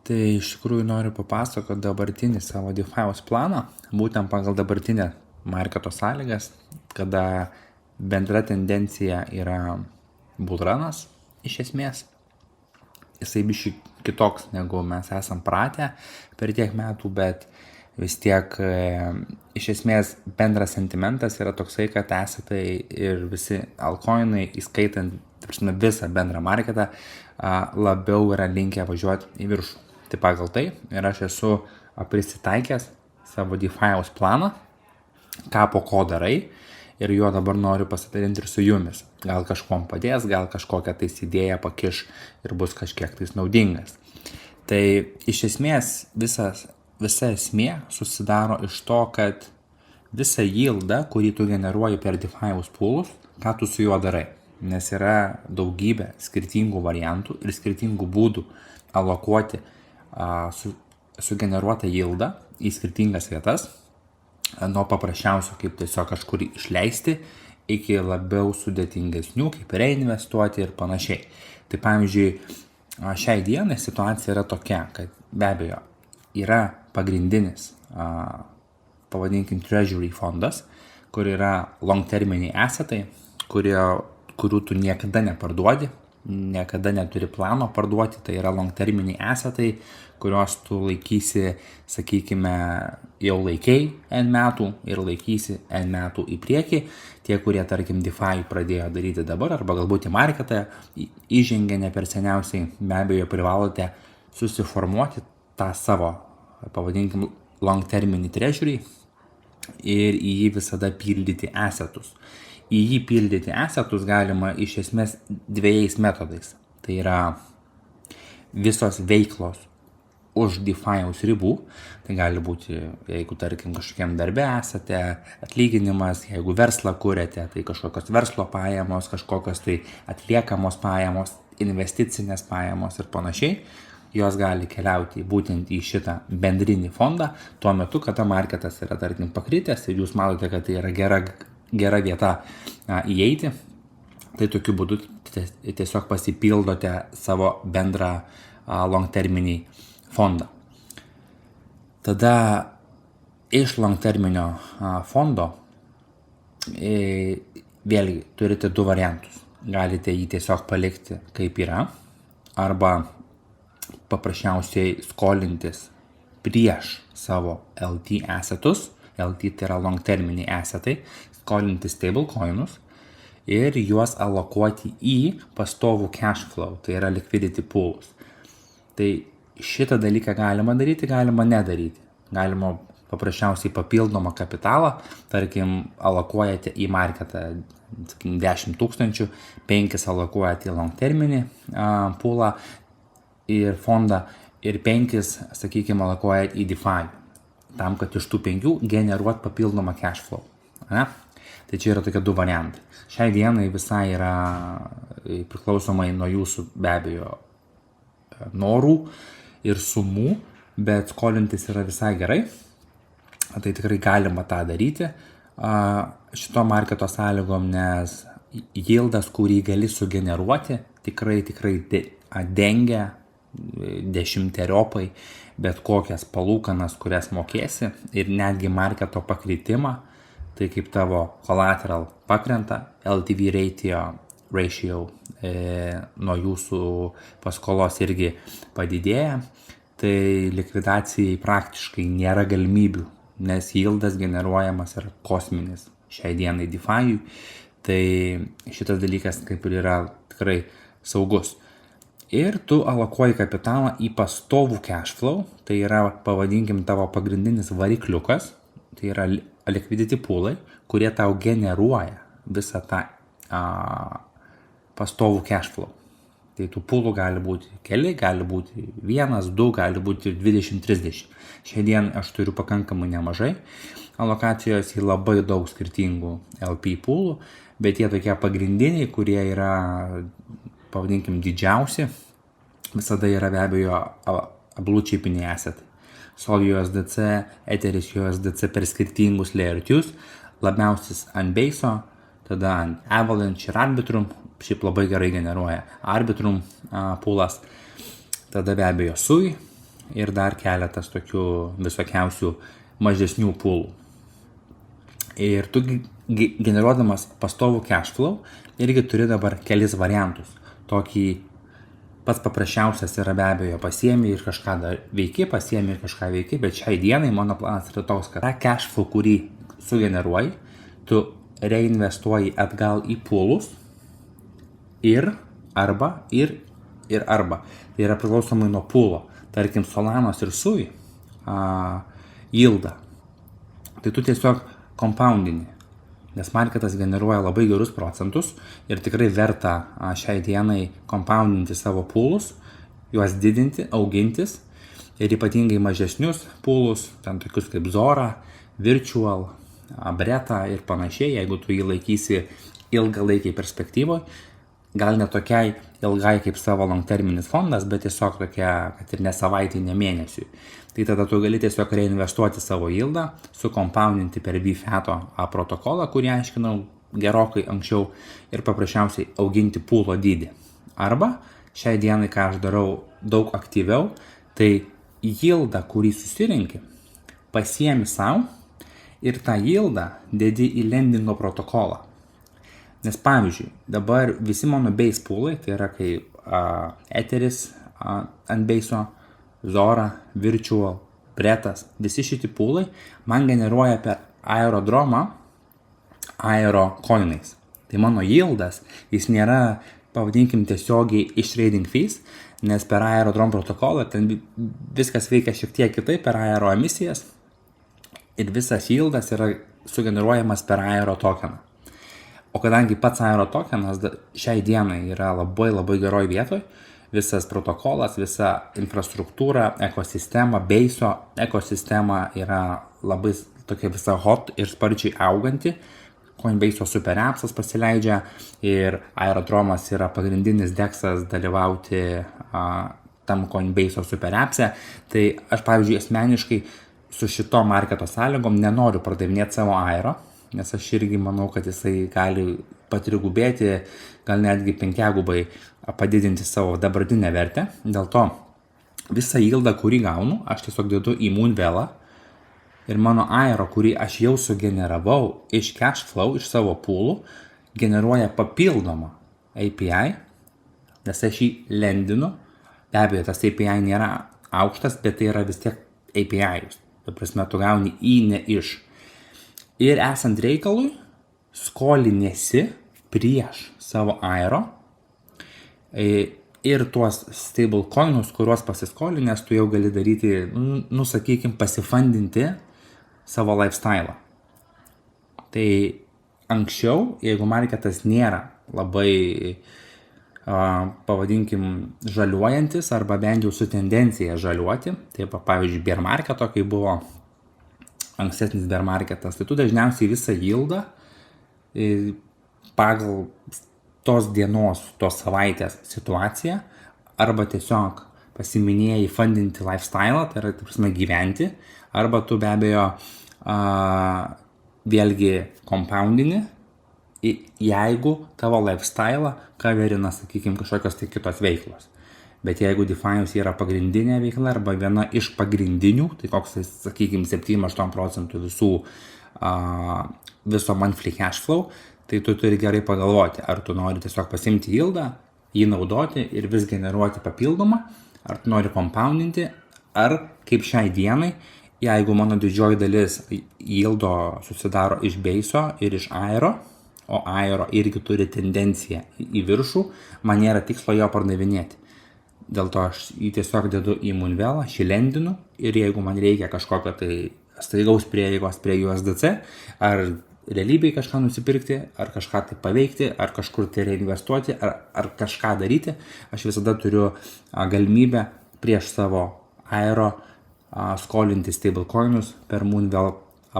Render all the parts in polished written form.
Tai iš tikrųjų noriu papasakoti dabartinį savo DeFi'aus planą, būtent pagal dabartinę marketo sąlygas, kada bendra tendencija yra bullrunas iš esmės. Jisai biškai kitoks, negu mes esam pratę per tiek metų, bet vis tiek iš esmės bendras sentimentas yra toksai, kad esatai ir visi altcoinai, įskaitant visą bendrą marketą, labiau yra linkę važiuoti į viršų. Tai pagal tai ir aš esu prisitaikęs savo DeFi'aus planą, ką po ko darai, ir juo dabar noriu pasidalinti ir su jumis. Gal kažkuom padės, gal kažkokią tais idėją pakiš ir bus kažkiek tais naudingas. Tai iš esmės visa esmė susidaro iš to, kad visą yieldą, kurį tu generuoji per DeFi'aus poolus, ką tu su juo darai. Nes yra daugybė skirtingų variantų ir skirtingų būdų alokuoti sugeneruotą yieldą į skirtingas vietas, nuo paprasčiausių kaip tiesiog kažkur išleisti iki labiau sudėtingesnių, kaip reinvestuoti ir panašiai. Tai pavyzdžiui, šiai dienai situacija yra tokia, kad be abejo yra pagrindinis, pavadinkim, treasury fondas, kur yra long terminiai assetai, kurių tu niekada neparduodi, niekada neturi plano parduoti, tai yra long terminiai assetai, kurios tu laikysi, sakykime, jau laikei N metų ir laikysi N metų į priekį. Tie, kurie, tarkim, DeFi pradėjo daryti dabar, arba galbūt į marketą įžengė ne per seniausiai, be abejo privalote susiformuoti tą savo, pavadinkim, long terminį treasury ir į jį visada pildyti assetus. Į jį pildyti assetus galima iš esmės dviejais metodais. Tai yra visos veiklos už DeFi'aus ribų. Tai gali būti, jeigu tarkim kažkokiam darbe esate, atlyginimas, jeigu verslą kuriate, tai kažkokios verslo pajamos, kažkokios tai atliekamos pajamos, investicinės pajamos ir panašiai. Jos gali keliauti būtent į šitą bendrinį fondą tuo metu, kada marketas yra, tarkim, pakritęs ir jūs matote, kad tai yra gera vieta įeiti. Tai tokiu būdu tiesiog pasipildote savo bendrą long terminį fondą. Tada iš long terminio fondo vėlgi turite du variantus. Galite jį tiesiog palikti kaip yra, arba paprasčiausiai skolintis prieš savo LT assetus. LT tai yra long terminiai assetai, skolinti stablecoinus ir juos alokuoti į pastovų cash flow, tai yra liquidity pools. Tai šitą dalyką galima daryti, galima nedaryti. Galima paprasčiausiai papildomą kapitalą, tarkim, alokuojate į marketą 10 000, 5 alokuojate į long terminį poolą ir fondą ir 5, sakykime, alokuojate į DeFi, tam, kad iš tų 5 generuot papildomą cash flow. Ne? Tai čia yra tokie du variantai. Šiai dienai visai yra priklausomai nuo jūsų be abejo norų ir sumų, bet skolintis yra visai gerai. Tai tikrai galima tą daryti šito marketo sąlygom, nes yieldas, kurį gali sugeneruoti, tikrai dengia 10-eriopai bet kokias palūkanas, kurias mokėsi, ir netgi marketo pakritimą, tai kaip tavo collateral pakrenta, LTV ratio nuo jūsų paskolos irgi padidėja, tai likvidacijai praktiškai nėra galimybių, nes yieldas generuojamas yra kosminis šiai dienai DeFi'ui, tai šitas dalykas kaip ir yra tikrai saugus. Ir tu alokuoji kapitalą į pastovų cash flow, tai yra, pavadinkim, tavo pagrindinis varikliukas, tai yra liquidity poolai, kurie tau generuoja visą tą pastovų cash flow. Tai tų poolų gali būti keli, gali būti 1, 2, gali būti 20, 30. Šiandien aš turiu pakankamai nemažai alokacijos į labai daug skirtingų LP poolų, bet jie tokie pagrindiniai, kurie yra, pavadinkim, didžiausi, visada yra be abejo blue chipiniai assetai. Sol USDC, Ethereum USDC per skirtingus layer 2, labiausias ant Base'o, tada ant Avalanche ir Arbitrum, šiaip labai gerai generuoja Arbitrum poolas, tada be abejo Sui, ir dar keletas tokių visokiausių mažesnių poolų. Ir tu generuodamas pastovų cash flow irgi turi dabar kelis variantus. Tokį pats paprasčiausias yra be abejo pasiemi ir kažką veiki, pasiemi ir kažką veiki, bet šiai dienai mano planas yra toks, kad tą cash flow, kurį sugeneruoji, tu reinvestuoji atgal į poolus ir arba. Tai yra priklausomai nuo poolo. Tarkim, Solanos ir Sui yieldą. Tai tu tiesiog compoundini, nes marketas generuoja labai gerus procentus ir tikrai verta šiai dienai compoundinti savo poolus, juos didinti, augintis ir ypatingai mažesnius poolus, ten tokius kaip Zora, Virtual, Breta ir panašiai, jeigu tu jį laikysi ilgalaikiai perspektyvoje, gal ne tokiai ilgai kaip savo long-terminis fondas, bet tiesiog tokia, kad ir ne savaitį, ne mėnesiui. Tai tada tu gali tiesiog reinvestuoti savo yieldą, sukompoundinti per VFATO protokolą, kurį aiškinau gerokai anksčiau ir paprasčiausiai auginti pūlo dydį. Arba šiai dienai, ką aš darau daug aktyviau, tai yieldą, kurį susirinki, pasiemi savo ir tą yieldą dedi į lendingo protokolą. Nes pavyzdžiui, dabar visi mano base poolai, tai yra kaip Etheris ant base'o, Zora, Virtual, Bretas, visi šitie poolai man generuoja per aerodromą aerocoinais. Tai mano yieldas, jis nėra, pavadinkim, tiesiogiai iš trading fees, nes per aerodrom protokolą ten viskas veikia šiek tiek kitaip per aero emisijas ir visas yieldas yra sugeneruojamas per aero tokeną. O kadangi pats aero tokenas šiai dienai yra labai geroj vietoj, visas protokolas, visa infrastruktūra, ekosistema, base'o ekosistema yra labai tokia visa hot ir sparčiai auganti. Coinbase'o super appsas pasileidžia ir aerodromas yra pagrindinis deksas dalyvauti tam Coinbase'o super appse. Tai aš, pavyzdžiui, asmeniškai su šito marketo sąlygom nenoriu pardavinėti savo aero, nes aš irgi manau, kad jisai gali patrigubėti, gal netgi 5-gubai padidinti savo dabartinę vertę. Dėl to visą yieldą, kurį gaunu, aš tiesiog dedu į Moonvela ir mano aero, kurį aš jau sugeneravau iš cash flow, iš savo poolų, generuoja papildomą API, nes aš jį lendinu. Be abejo, tas API nėra aukštas, bet tai yra vis tiek API. Tai prasme, tu gauni į, ne iš. Ir esant reikalui, skolinėsi prieš savo aero ir tuos stablecoinus, kuriuos pasiskolinęs, tu jau gali daryti, sakykim, pasifundinti savo lifestyle. Tai anksčiau, jeigu marketas nėra labai, pavadinkim, žaliuojantis arba bent jau su tendencija žaliuoti, tai pavyzdžiui, bear marketo, kai buvo ankstesnis bear marketas, tai tu dažniausiai visą yieldą pagal tos dienos, tos savaitės situaciją arba tiesiog pasiminėjai fundinti lifestyle, tai yra, prasme, gyventi, arba tu be abejo vėlgi compoundini, jeigu tavo lifestyle coverina, sakykime, kažkokios tai kitos veiklos. Bet jeigu DeFi'us yra pagrindinė veikla arba viena iš pagrindinių, tai koks, sakykime, 7-8% viso monthly cash flow, tai tu turi gerai pagalvoti, ar tu nori tiesiog pasimti yieldą, jį naudoti ir vis generuoti papildomą, ar tu nori compoundinti, ar kaip šiai dienai, jeigu mano didžioji dalis yieldo susidaro iš base'o ir iš aero, o aero irgi turi tendenciją į viršų, man nėra tikslo jo pardavinėti. Dėl to aš jį tiesiog dedu į Moonvelą, šį lendinu ir jeigu man reikia kažkokio tai staigaus prieigos prie USDC, ar realybėj kažką nusipirkti, ar kažką tai paveikti, ar kažkur tai reinvestuoti, ar kažką daryti, aš visada turiu galimybę prieš savo aero skolinti stablecoinus per Moonvel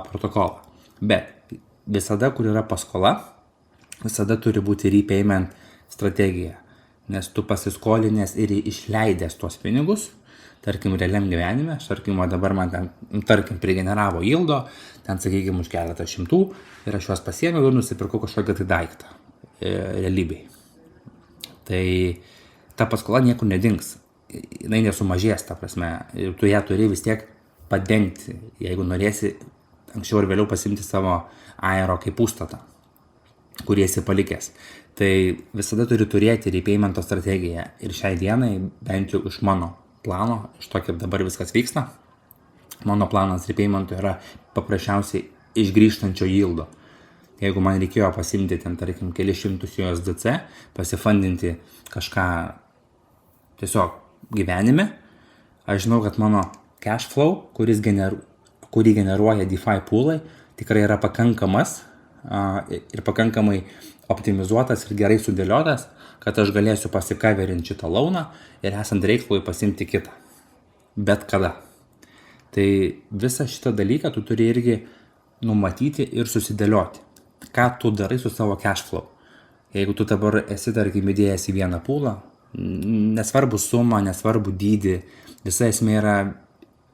protokolą. Bet visada, kur yra paskola, visada turi būti repayment strategija. Nes tu pasiskolinęs ir išleidęs tuos pinigus, tarkim, realiam gyvenime, tarkim, dabar man ten, tarkim, prigeneravo yieldo, ten, sakykime, už keletą šimtų ir aš juos pasiėmiau ir nusipirkau kažkokią tai daiktą realybėj. Tai ta paskola niekur nedings. jinai nesumažės, ta prasme, ir tu ją turi vis tiek padengti, jeigu norėsi anksčiau ir vėliau pasimti savo aero kaip užstatą, kurį esi palikęs. Tai visada turi turėti repaymento strategiją ir šiai dienai, bent jau iš mano plano, iš to, kaip dabar viskas vyksta, mano planas repaymento yra paprasčiausiai išgrįžtančio yieldo. Jeigu man reikėjo pasimti ten, tarkim, kelius šimtus USDC, pasifundinti kažką tiesiog gyvenime, aš žinau, kad mano cash flow, kurį generuoja DeFi poolai, tikrai yra pakankamas ir pakankamai optimizuotas ir gerai sudėliotas, kad aš galėsiu pasikaverinti šitą launą ir esant reikalui pasimti kitą. Bet kada. Tai visą šitą dalyką tu turi irgi numatyti ir susidėlioti. Ką tu darai su savo cash flow. Jeigu tu dabar esi, tarkim, įdėjęs į vieną poolą, nesvarbu sumą, nesvarbu dydį, visa esmė yra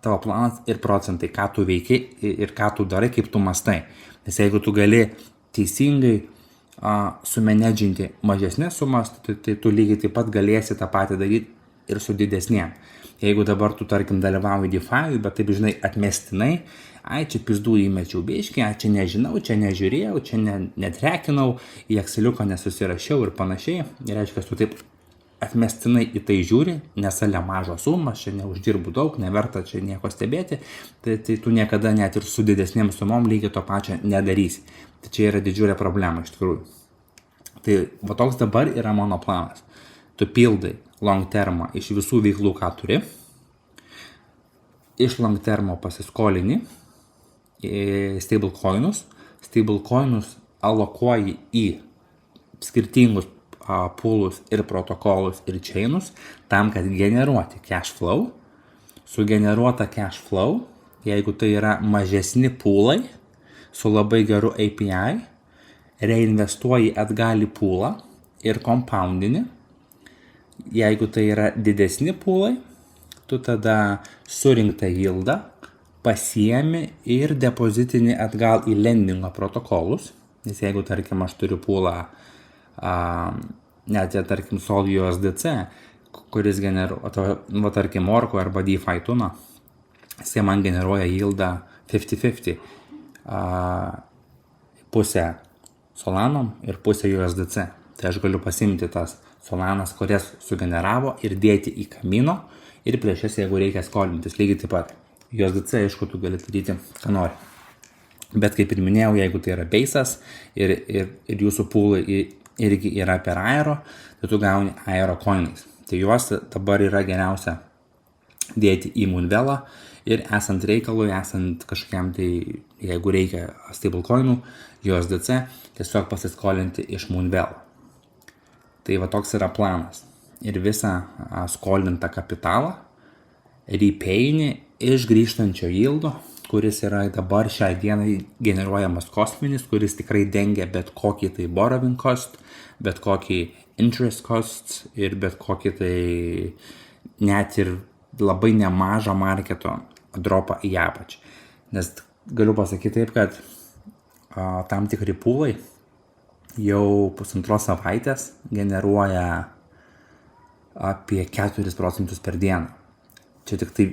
tavo planas ir procentai, ką tu veiki ir ką tu darai, kaip tu mastai. Nes jeigu tu gali teisingai sumenedžinti mažesnės sumas, tai tu lygiai taip pat galėsi tą patį daryti ir su didesnėm. Jeigu dabar tu, tarkim, dalyvauji DeFi, bet taip, žinai, atmestinai, čia pizdų įmečiau biškį, čia nežinau, čia nežiūrėjau, čia netrekinau, į Exceliuką nesusirašiau ir panašiai. Ir reiškia, tu taip atmestinai į tai žiūri, nesalia mažos sumas, čia neuždirbu daug, neverta čia nieko stebėti, tai tu niekada net ir su didesnėm sumom lygiai to pačio nedarysi. Tai čia yra didžiulė problema iš tikrųjų. Tai va toks dabar yra mano planas. Tu pildai long termą iš visų veiklų, ką turi, iš long termo pasiskolini stablecoinus alokuoji į skirtingus poolus ir protokolus ir chainus tam, kad generuoti cash flow. Sugeneruota cash flow, jeigu tai yra mažesni poolai su labai geru API, reinvestuoji atgal į poolą ir compoundini. Jeigu tai yra didesni poolai, tu tada surinktą yieldą pasiemi ir depozitini atgal į lendingo protokolus. Nes jeigu, tarkim, aš turiu poolą, net, tarkim, Sol USDC, kuris generuoja, tarkim, Orko arba DeFi Tuna, jisai man generuoja yieldą 50-50. Pusę Solanom ir pusę USDC. Tai aš galiu pasimti tas Solanas, kurias sugeneravo ir dėti į kamino ir prieš jas, jeigu reikia skolintis, lygiai taip pat. USDC, aišku, tu gali daryti, ką nori. Bet kaip ir minėjau, jeigu tai yra base'as ir jūsų poolai irgi yra per aero, tai tu gauni aero coinais. Tai juos dabar yra geriausia dėti į Moonvelą ir esant reikalui, esant kažkokiam tai, jeigu reikia stablecoinų, USDC, tiesiog pasiskolinti iš Moonvelą. Tai va toks yra planas. Ir visą skolintą kapitalą repayini iš grįžtančio yieldo, kuris yra dabar šiai dienai generuojamas kosminis, kuris tikrai dengia bet kokį tai borrowing cost, bet kokį interest costs ir bet kokį tai net ir labai nemažą marketo dropą į apačią. Nes galiu pasakyti taip, kad tam tikri poolai jau pusantros savaitės generuoja apie 4% per dieną. Čia tik tai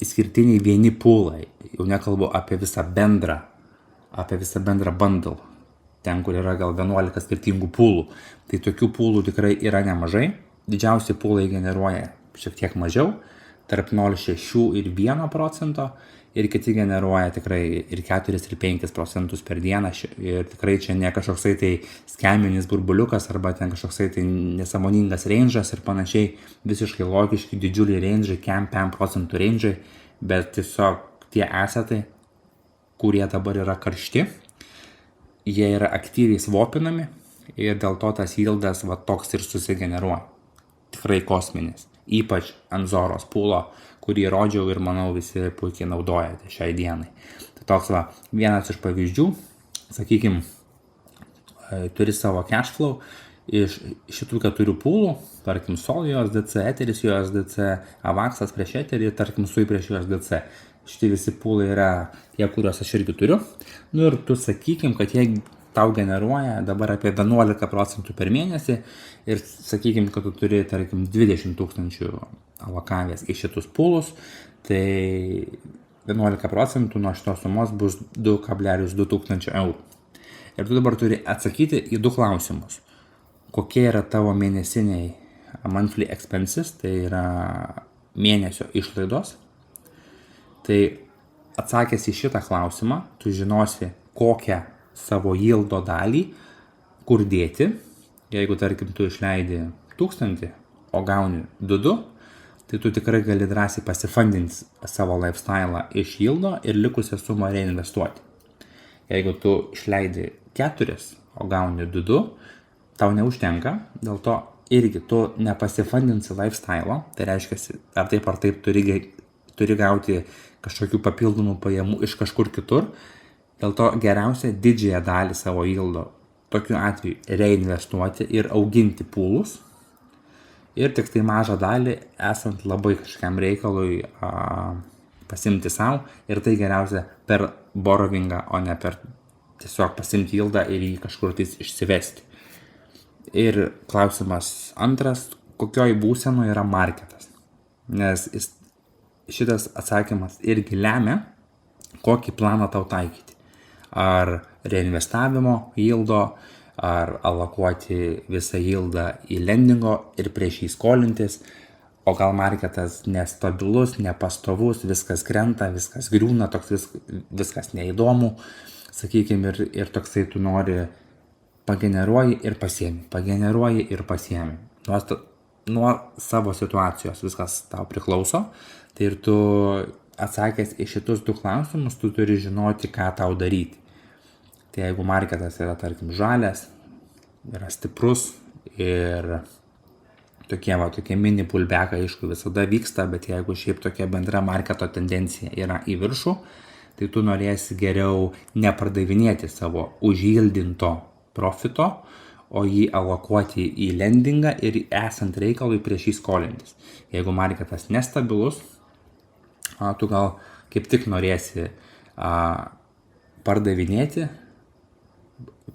išskirtiniai vieni poolai, jau nekalbu apie visą bendrą bundle, ten, kur yra gal 11 skirtingų poolų. Tai tokių poolų tikrai yra nemažai. Didžiausi poolai generuoja šiek tiek mažiau, tarp 0,6 ir 1%, ir kiti generuoja tikrai ir 4 ir 5% per dieną. Ir tikrai čia ne kažkoksai tai skeminis burbuliukas arba ten kažkoksai tai nesąmoningas range'as ir panašiai, visiškai logiški didžiuliai range'ai, 5% range'ai, bet tiesiog tie assetai, kurie dabar yra karšti, jie yra aktyviai swapinami ir dėl to tas yieldas va toks ir susigeneruoja. Tikrai kosminis, ypač ant Zoros poolo, kurį rodžiau ir manau visi puikiai naudojate šiai dienai. Tai toks va vienas iš pavyzdžių, sakykime, turi savo cash flow iš šitų 4 poolų, tarkim Sol USDC, Etheris USDC, Avaxas prieš Etherį, tarkim Sui prieš USDC. Šitie visi poolai yra tie, kuriuos aš irgi turiu. Nu ir tu sakykim, kad jie tau generuoja dabar apie 11% per mėnesį ir sakykime, kad tu turi, tarkim, 20 000 alokavęs į šitus pūlus, tai 11% nuo šitos sumos bus 2,2 tūkstančio eurų. Ir tu dabar turi atsakyti į 2 klausimus. Kokie yra tavo mėnesiniai monthly expenses, tai yra mėnesio išlaidos. Tai atsakęs į šitą klausimą, tu žinosi, kokią savo yieldo dalį, kur dėti. Jeigu, tarkim, tu išleidi 1000, o gauni 2, tai tu tikrai gali drąsiai pasifundinti savo lifestyle iš yieldo ir likusią sumą reinvestuoti. Jeigu tu išleidi 4, o gauni 2, tau neužtenka, dėl to irgi tu nepasifundinsi lifestyle, tai reiškia, ar taip turi gauti kažkokių papildomų pajamų iš kažkur kitur. Dėl to geriausia didžiąją dalį savo yieldo tokiu atveju reinvestuoti ir auginti pūlus. Ir tik tai mažą dalį, esant labai kažkam reikalui, pasimti savo. Ir tai geriausia per borrowingą, o ne per tiesiog pasimti yieldą ir jį kažkur tais išsivesti. Ir klausimas antras, kokioj būsenoje yra marketas. Nes šitas atsakymas irgi lemia, kokį planą tau taikyti. Ar reinvestavimo yieldo, ar alokuoti visą yieldą į lendingo ir prieš jį skolintis, o gal marketas nestabilus, nepastovus, viskas krenta, viskas griūna, toks viskas neįdomu, sakykime, ir toksai tu nori pageneruoji ir pasiemi. Nuo savo situacijos viskas tau priklauso, tai ir tu atsakęs į šitus 2 klausimus, tu turi žinoti, ką tau daryti. Tai jeigu marketas yra, tarkim, žalias, yra stiprus ir tokie mini pullbackai, aišku, visada vyksta, bet jeigu šiaip tokia bendra marketo tendencija yra į viršų, tai tu norėsi geriau nepardavinėti savo užyldinto profito, o jį alokuoti į lendingą ir esant reikalui prieš jį skolintis. Jeigu marketas nestabilus, tu gal kaip tik norėsi pardavinėti,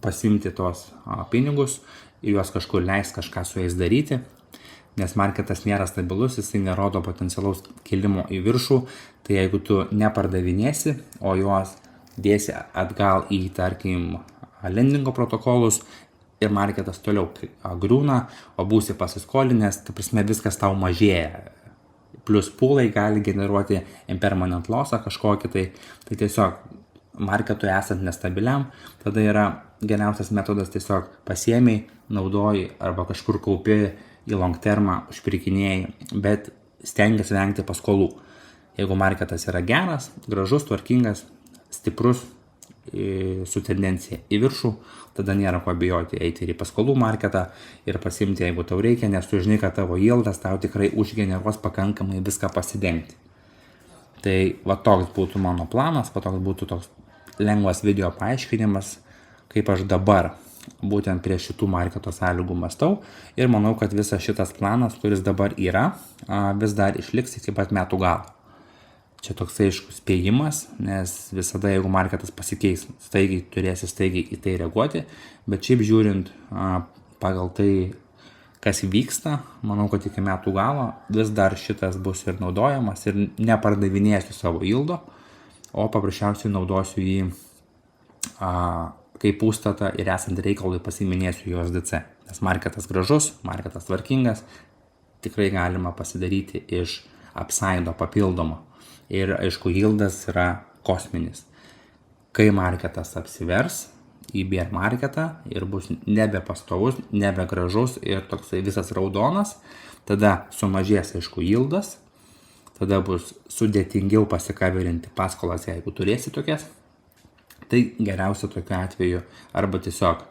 pasimti tos pinigus ir juos kažkur leis kažką su jais daryti, nes marketas nėra stabilus, jisai nerodo potencialaus kilimo į viršų, tai jeigu tu nepardavinėsi, o juos dėsi atgal į, tarkim, lendingo protokolus ir marketas toliau griūna, o būsi pasiskolinęs, ta prasme viskas tau mažėja. Plus pūlai gali generuoti impermanent lossą kažkokį, tai tiesiog marketui esant nestabiliam, tada yra geriausias metodas tiesiog pasiėmei, naudoji arba kažkur kaupi į long termą, užpirkinėjai, bet stengiasi vengti paskolų. Jeigu marketas yra geras, gražus, tvarkingas, stiprus, su tendencija į viršų, tada nėra ko bijoti eiti ir į paskolų marketą ir pasimti, jeigu tau reikia, nes tu žinai, kad tavo yieldas tau tikrai užgeneruos pakankamai viską pasidengti. Tai va toks būtų mano planas, va toks būtų toks lengvas video paaiškinimas, kaip aš dabar būtent prie šitų marketo sąlygų mąstau ir manau, kad visas šitas planas, kuris dabar yra, vis dar išliks iki pat metų galo. Čia toks aiškus spėjimas, nes visada jeigu marketas pasikeis, turėsi staigiai į tai reaguoti, bet šiaip žiūrint pagal tai, kas vyksta, manau, kad iki metų galo vis dar šitas bus ir naudojamas ir nepardavinėsiu savo yieldo, o paprasčiausiai naudosiu jį kaip užstatą ir esant reikalui pasiminėsiu USDC. Nes marketas gražus, marketas tvarkingas, tikrai galima pasidaryti iš upside'o papildomo. Ir aišku, yieldas yra kosminis. Kai marketas apsivers į bear marketą ir bus nebepastovus, nebegražus ir toksai visas raudonas, tada sumažės aišku yieldas, tada bus sudėtingiau pasikaverinti paskolas, jeigu turėsi tokias. Tai geriausia tokiu atveju arba tiesiog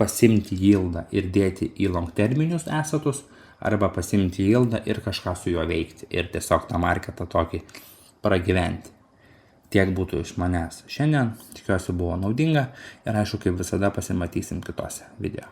pasimti yieldą ir dėti į long terminius esatus, arba pasimti yieldą ir kažką su juo veikti ir tiesiog tą marketą tokį pragyventi. Tiek būtų iš manęs šiandien, tikiuosi buvo naudinga ir aišku, kaip visada pasimatysim kitose video.